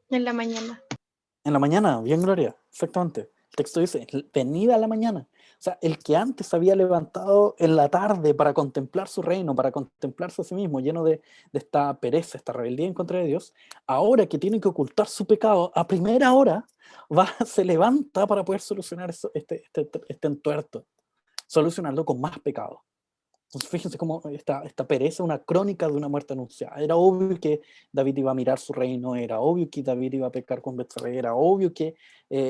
En la mañana. En la mañana, bien Gloria, exactamente. El texto dice, venida a la mañana. O sea, el que antes había levantado en la tarde para contemplar su reino, para contemplarse a sí mismo, lleno de esta pereza, esta rebeldía en contra de Dios, ahora que tiene que ocultar su pecado, a primera hora se levanta para poder solucionar este entuerto, solucionarlo con más pecado. Entonces fíjense cómo esta pereza es una crónica de una muerte anunciada. Era obvio que David iba a mirar su reino, era obvio que David iba a pecar con Betsabé, era obvio que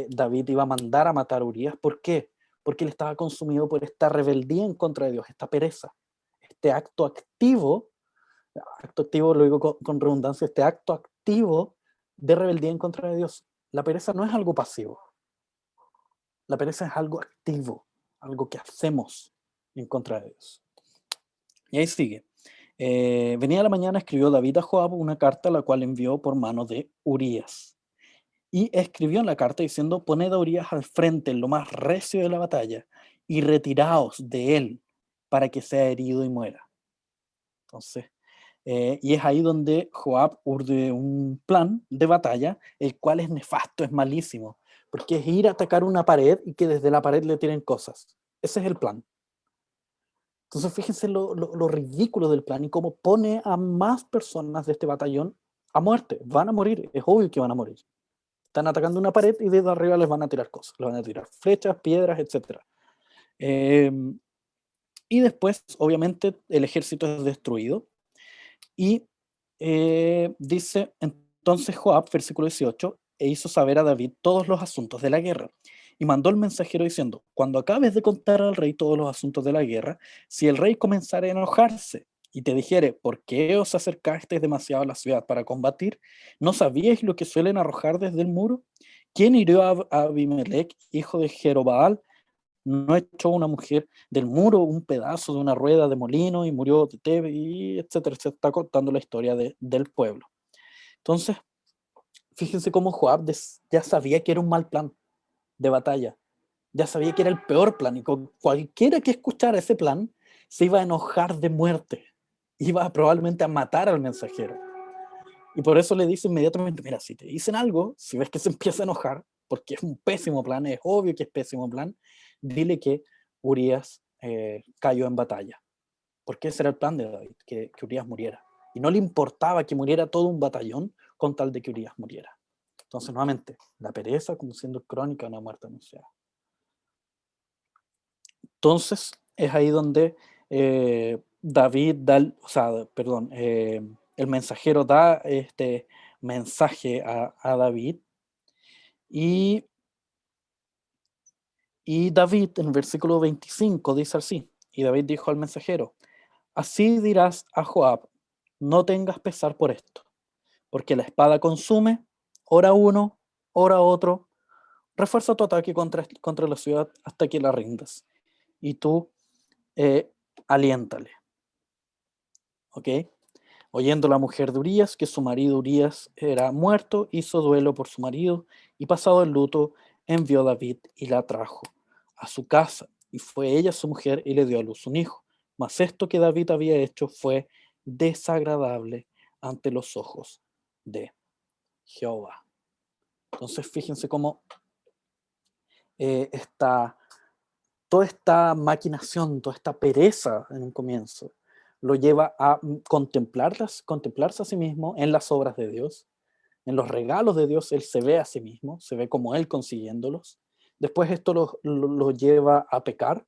David iba a mandar a matar a Urías. ¿Por qué? Porque él estaba consumido por esta rebeldía en contra de Dios, esta pereza, este acto activo lo digo con redundancia, este acto activo de rebeldía en contra de Dios. La pereza no es algo pasivo, la pereza es algo activo, algo que hacemos en contra de Dios. Y ahí sigue. Venía a la mañana, escribió David a Joab una carta, la cual envió por mano de Urías. Y escribió en la carta diciendo, poned a Urías al frente en lo más recio de la batalla y retiraos de él para que sea herido y muera. Entonces, y es ahí donde Joab urde un plan de batalla, el cual es nefasto, es malísimo, porque es ir a atacar una pared y que desde la pared le tiren cosas. Ese es el plan. Entonces fíjense lo ridículo del plan y cómo pone a más personas de este batallón a muerte. Van a morir, es obvio que van a morir. Están atacando una pared y desde arriba les van a tirar cosas. Les van a tirar flechas, piedras, etc. Y después, obviamente, el ejército es destruido. Y dice, entonces Joab, versículo 18, e hizo saber a David todos los asuntos de la guerra. Y mandó el mensajero diciendo, cuando acabes de contar al rey todos los asuntos de la guerra, si el rey comenzara a enojarse y te dijere, ¿por qué os acercasteis demasiado a la ciudad para combatir? ¿No sabíais lo que suelen arrojar desde el muro? ¿Quién hirió a Abimelech, hijo de Jerobaal? ¿No echó una mujer del muro un pedazo de una rueda de molino y murió de Tebe, y etcétera? Se está contando la historia del pueblo. Entonces, fíjense cómo Joab ya sabía que era un mal plan de batalla. Ya sabía que era el peor plan, y con cualquiera que escuchara ese plan se iba a enojar de muerte, iba probablemente a matar al mensajero. Y por eso le dice inmediatamente, mira, si te dicen algo, si ves que se empieza a enojar, porque es un pésimo plan, es obvio que es pésimo plan, dile que Urías cayó en batalla. Porque ese era el plan de David, que Urías muriera. Y no le importaba que muriera todo un batallón con tal de que Urías muriera. Entonces, nuevamente, la pereza como siendo crónica de una muerte anunciada. Entonces, es ahí donde David da, el mensajero da este mensaje a David, y David en el versículo 25 dice así, y David dijo al mensajero, así dirás a Joab, no tengas pesar por esto, porque la espada consume, ora uno, ora otro, refuerza tu ataque contra la ciudad hasta que la rindas, y tú aliéntale. ¿Ok? Oyendo la mujer de Urías que su marido Urías era muerto, hizo duelo por su marido, y pasado el luto, envió a David y la trajo a su casa, y fue ella su mujer y le dio a luz un hijo. Mas esto que David había hecho fue desagradable ante los ojos de Jehová. Entonces fíjense cómo toda esta maquinación, toda esta pereza en un comienzo, lo lleva a contemplarse a sí mismo en las obras de Dios, en los regalos de Dios. Él se ve a sí mismo, se ve como Él consiguiéndolos. Después esto lo lleva a pecar,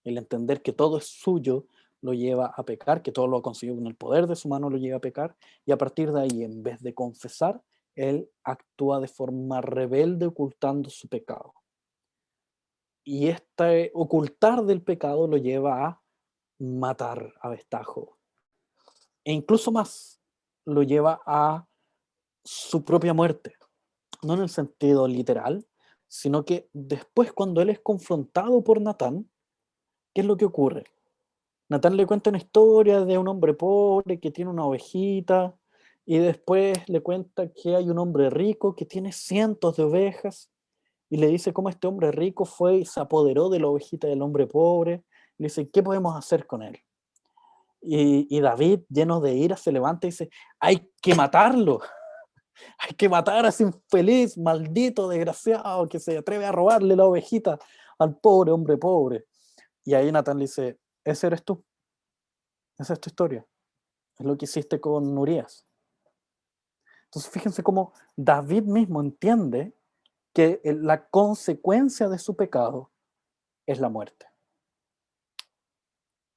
el entender que todo es suyo lo lleva a pecar, que todo lo ha conseguido con el poder de su mano lo lleva a pecar, y a partir de ahí, en vez de confesar, Él actúa de forma rebelde ocultando su pecado. Y este ocultar del pecado lo lleva a matar a destajo. E incluso más, lo lleva a su propia muerte. No en el sentido literal, sino que después, cuando él es confrontado por Natán, ¿qué es lo que ocurre? Natán le cuenta una historia de un hombre pobre que tiene una ovejita, y después le cuenta que hay un hombre rico que tiene cientos de ovejas, y le dice cómo este hombre rico fue y se apoderó de la ovejita del hombre pobre. Le dice, ¿qué podemos hacer con él? Y David, lleno de ira, se levanta y dice, hay que matarlo. Hay que matar a ese infeliz, maldito, desgraciado, que se atreve a robarle la ovejita al pobre hombre pobre. Y ahí Natán le dice, ese eres tú. Esa es tu historia. Es lo que hiciste con Urías. Entonces fíjense cómo David mismo entiende que la consecuencia de su pecado es la muerte.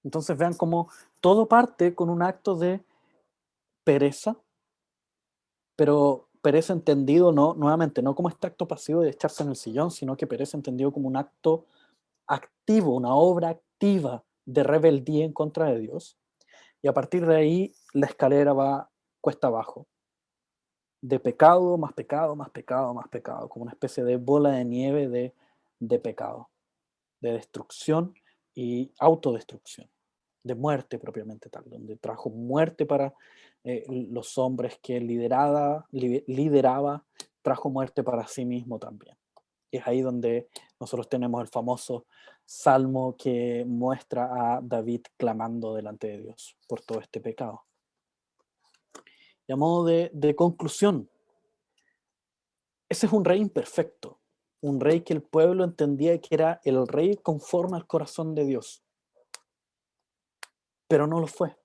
Entonces vean cómo todo parte con un acto de pereza, pero pereza entendido nuevamente, no como este acto pasivo de echarse en el sillón, sino que pereza entendido como un acto activo, una obra activa de rebeldía en contra de Dios. Y a partir de ahí la escalera va cuesta abajo, de pecado, más pecado, más pecado, más pecado, como una especie de bola de nieve de pecado, de destrucción y autodestrucción, de muerte propiamente tal, donde trajo muerte para los hombres que lideraba, trajo muerte para sí mismo también. Y es ahí donde nosotros tenemos el famoso salmo que muestra a David clamando delante de Dios por todo este pecado. Y a modo de conclusión, ese es un rey imperfecto, un rey que el pueblo entendía que era el rey conforme al corazón de Dios, pero no lo fue.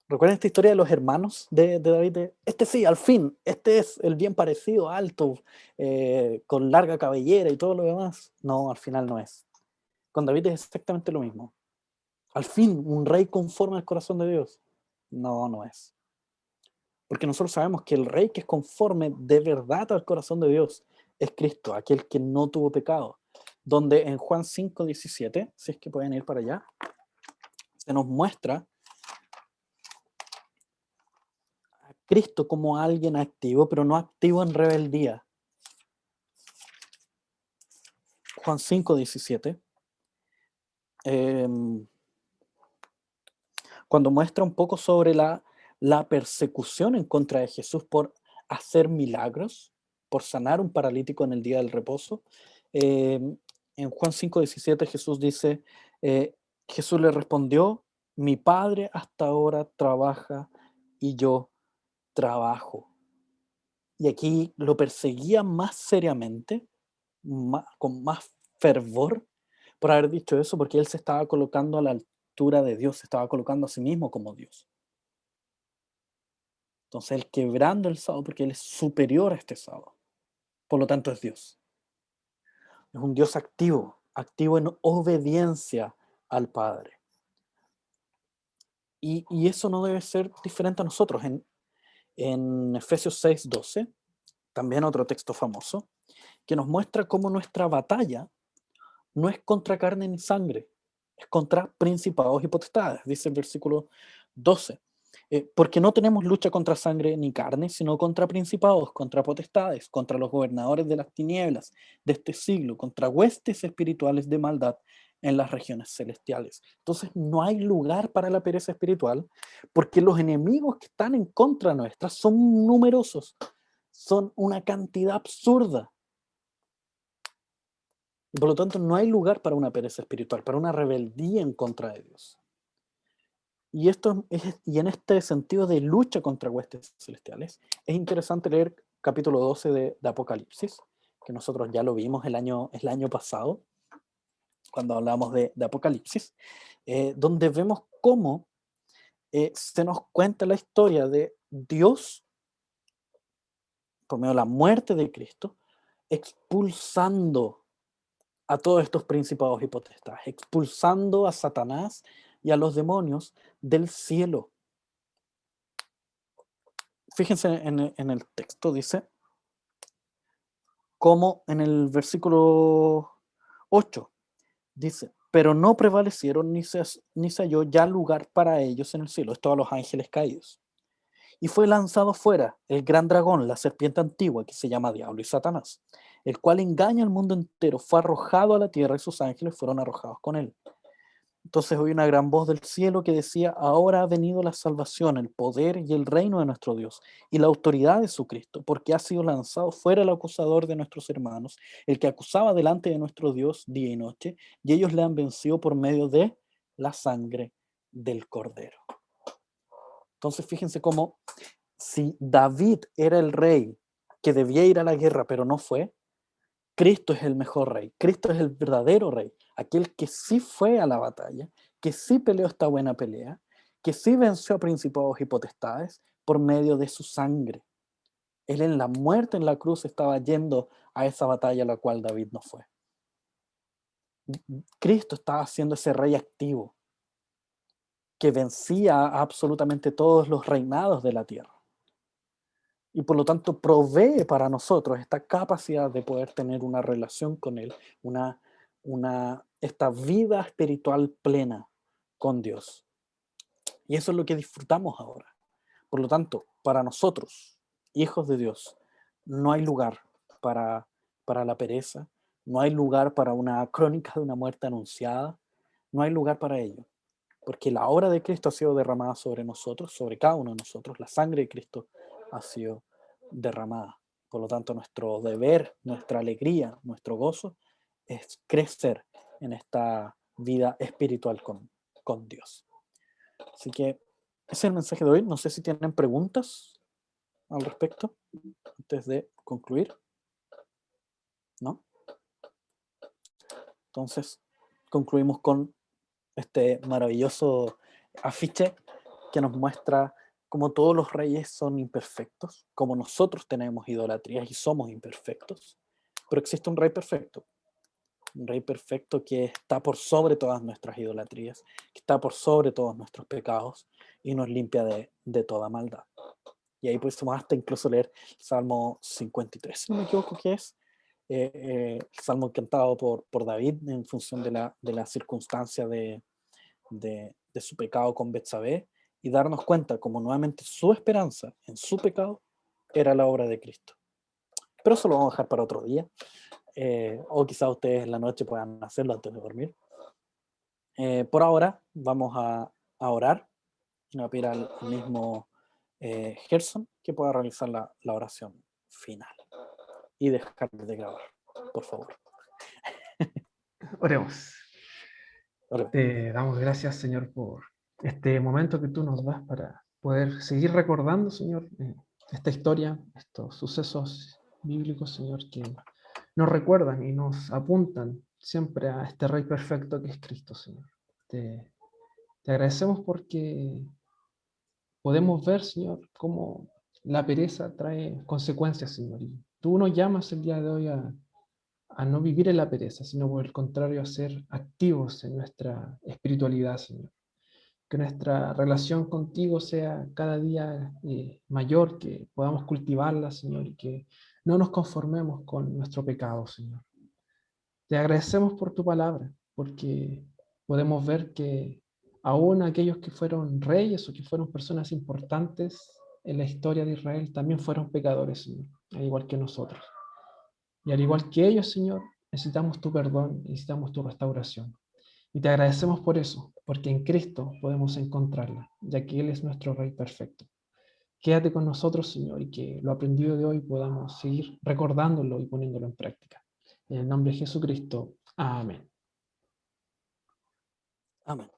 ¿Recuerdan esta historia de los hermanos de David? Este sí, al fin, este es el bien parecido, alto, con larga cabellera y todo lo demás. No, al final no es. Con David es exactamente lo mismo. Al fin, un rey conforme al corazón de Dios. No, no es. Porque nosotros sabemos que el rey que es conforme de verdad al corazón de Dios es Cristo, aquel que no tuvo pecado. Donde en Juan 5:17, si es que pueden ir para allá, se nos muestra a Cristo como alguien activo, pero no activo en rebeldía. Juan 5:17. Cuando muestra un poco sobre la persecución en contra de Jesús por hacer milagros, por sanar un paralítico en el día del reposo. En Juan 5:17 Jesús dice, Jesús le respondió, mi Padre hasta ahora trabaja y yo trabajo. Y aquí lo perseguía más seriamente, con más fervor, por haber dicho eso, porque él se estaba colocando a la altura de Dios, se estaba colocando a sí mismo como Dios. Entonces él quebrando el sábado porque él es superior a este sábado. Por lo tanto es Dios. Es un Dios activo, activo en obediencia al Padre. Y eso no debe ser diferente a nosotros. En Efesios 6:12, también otro texto famoso, que nos muestra cómo nuestra batalla no es contra carne ni sangre, es contra principados y potestades, dice el versículo 12. Porque no tenemos lucha contra sangre ni carne, sino contra principados, contra potestades, contra los gobernadores de las tinieblas de este siglo, contra huestes espirituales de maldad en las regiones celestiales. Entonces no hay lugar para la pereza espiritual, porque los enemigos que están en contra nuestra son numerosos, son una cantidad absurda. Y por lo tanto no hay lugar para una pereza espiritual, para una rebeldía en contra de Dios. Y en este sentido de lucha contra huestes celestiales, es interesante leer capítulo 12 de Apocalipsis, que nosotros ya lo vimos el año pasado, cuando hablamos de Apocalipsis, donde vemos cómo se nos cuenta la historia de Dios, por medio de la muerte de Cristo, expulsando a todos estos principados y potestades, expulsando a Satanás y a los demonios del cielo. Fíjense en el texto, dice, como en el versículo 8, dice, pero no prevalecieron ni se halló ya lugar para ellos en el cielo, esto a los ángeles caídos. Y fue lanzado fuera el gran dragón, la serpiente antigua, que se llama Diablo y Satanás, el cual engaña al mundo entero, fue arrojado a la tierra y sus ángeles fueron arrojados con él. Entonces oí una gran voz del cielo que decía: ahora ha venido la salvación, el poder y el reino de nuestro Dios, y la autoridad de su Cristo, porque ha sido lanzado fuera el acusador de nuestros hermanos, el que acusaba delante de nuestro Dios día y noche, y ellos le han vencido por medio de la sangre del Cordero. Entonces fíjense cómo, si David era el rey que debía ir a la guerra, pero no fue, Cristo es el mejor rey, Cristo es el verdadero rey, aquel que sí fue a la batalla, que sí peleó esta buena pelea, que sí venció a principados y potestades por medio de su sangre. Él en la muerte en la cruz estaba yendo a esa batalla a la cual David no fue. Cristo estaba siendo ese rey activo que vencía a absolutamente todos los reinados de la tierra. Y por lo tanto provee para nosotros esta capacidad de poder tener una relación con Él, esta vida espiritual plena con Dios. Y eso es lo que disfrutamos ahora. Por lo tanto, para nosotros, hijos de Dios, no hay lugar para la pereza, no hay lugar para una crónica de una muerte anunciada, no hay lugar para ello. Porque la obra de Cristo ha sido derramada sobre nosotros, sobre cada uno de nosotros. La sangre de Cristo ha sido derramada. Por lo tanto, nuestro deber, nuestra alegría, nuestro gozo es crecer en esta vida espiritual con Dios. Así que ese es el mensaje de hoy. No sé si tienen preguntas al respecto antes de concluir. ¿No? Entonces, concluimos con este maravilloso afiche que nos muestra cómo todos los reyes son imperfectos, como nosotros tenemos idolatrías y somos imperfectos, pero existe un rey perfecto que está por sobre todas nuestras idolatrías, que está por sobre todos nuestros pecados y nos limpia de toda maldad. Y ahí podemos hasta incluso leer el Salmo 53, si no me equivoco, que es el salmo cantado por David en función de la circunstancia de su pecado con Betsabé, y darnos cuenta como nuevamente su esperanza en su pecado era la obra de Cristo. Pero eso lo vamos a dejar para otro día, o quizás ustedes en la noche puedan hacerlo antes de dormir. Por ahora vamos a orar, y a pedir al mismo Gerson que pueda realizar la oración final y dejar de grabar, por favor. Oremos. Oremos. Te damos gracias, Señor, por este momento que tú nos das para poder seguir recordando, Señor, esta historia, estos sucesos bíblicos, Señor, que nos recuerdan y nos apuntan siempre a este Rey perfecto que es Cristo, Señor. Te agradecemos porque podemos ver, Señor, cómo la pereza trae consecuencias, Señor. Y tú nos llamas el día de hoy a no vivir en la pereza, sino por el contrario, a ser activos en nuestra espiritualidad, Señor. Que nuestra relación contigo sea cada día mayor, que podamos cultivarla, Señor, y que no nos conformemos con nuestro pecado, Señor. Te agradecemos por tu palabra, porque podemos ver que aún aquellos que fueron reyes o que fueron personas importantes en la historia de Israel también fueron pecadores, Señor, al igual que nosotros. Y al igual que ellos, Señor, necesitamos tu perdón, necesitamos tu restauración. Y te agradecemos por eso, porque en Cristo podemos encontrarla, ya que Él es nuestro Rey perfecto. Quédate con nosotros, Señor, y que lo aprendido de hoy podamos seguir recordándolo y poniéndolo en práctica. En el nombre de Jesucristo. Amén. Amén.